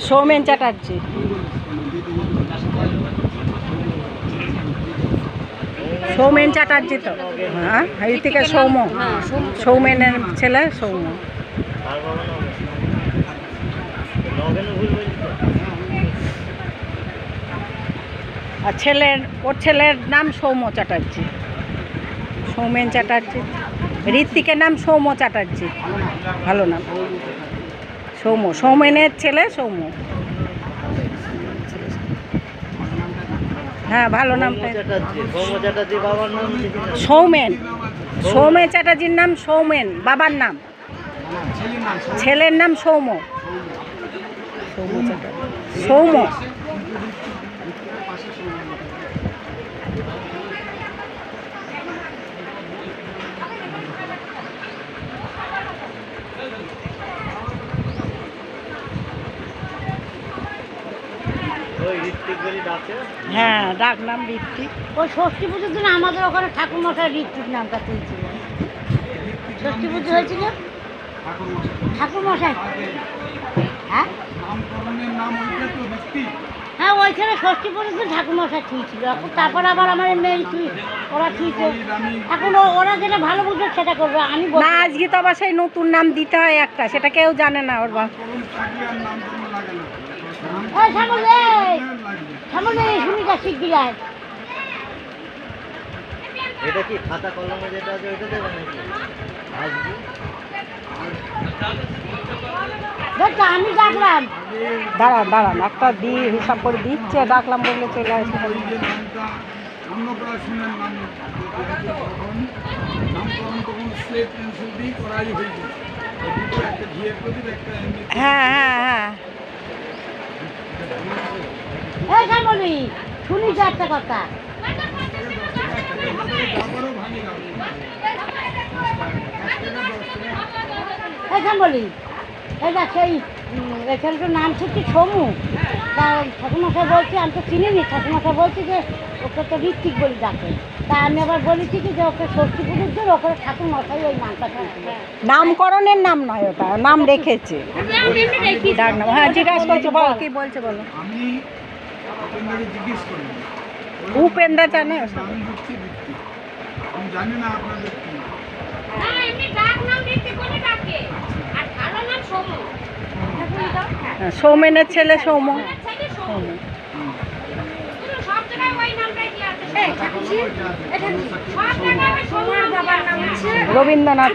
সৌমেন চ্যাটার্জি। সৌমেন চ্যাটার্জি তো, হ্যাঁ, ঋতিকা সৌম্য, সৌমেনের ছেলে সৌম্য। আর ওর ছেলের নাম সৌম্য চ্যাটার্জি। সৌমেন চ্যাটার্জি, ঋত্বিকের নাম সৌম্য চ্যাটার্জি, ভালো নাম। সৌমেনের ছেলে সৌম্য, হ্যাঁ ভালো নাম। সৌমেন চ্যাটার্জির নাম সৌমেন, বাবার নাম। ছেলের নাম সৌম্য চ্যাটার্জি। সৌম্য হ্যাঁ, ডাক নাম ঋত্বিক। ওই ষষ্ঠী পুজোর দিন আমাদের ওখানে ঠাকুরমশাই ঋত্বিক নামটা তুলছিল। ষষ্ঠী পুজো হয়েছিল, ঠাকুরমশাই, হ্যাঁ হ্যাঁ, ওইখানে ষষ্ঠী পুজোর দিন ঠাকুরমশাই ছুঁয়েছিল। তারপর আবার আমার মেয়ে ওরা ছুঁয়েছে। এখন ওরা যেটা ভালো বুঝবে সেটা করবে। আমি না, আজকে তো আবার সেই নতুন নাম দিতে হয় একটা, সেটা কেউ জানে না। ওর সুনিতা শিগগিরায় এটা কি খাতা কলমে যেটা আছে ওইটা দেবেন নাকি? আমি ডাকলাম, দাঁড়ান একটা হিসাব করে দিচ্ছে, ডাকলাম বললে চলে আসে। হ্যাঁ হ্যাঁ হ্যাঁ, শুনি যে একটা কথা, বলি সেই এখানটার নাম হচ্ছে সমু। তা ঠাকুরমশাই বলছি, আমি তো চিনিনি, ঠাকুরমশাই বলছি যে ওকে তো ঋত্বিক বলি ডাকে। তা আমি আবার বলেছি কি যে ওকে ষষ্ঠী পুজোর জন্য ওখানে ঠাকুরমশাই ওই নামটা তুলছিল। নামকরণের নাম নয়, ওটা নাম রেখেছে। হ্যাঁ, জিজ্ঞাসা করছে, বলো কি বলছে বলো। উপেন্দ্র জানে, সৌমেনের ছেলে সৌম্য। রবীন্দ্রনাথ।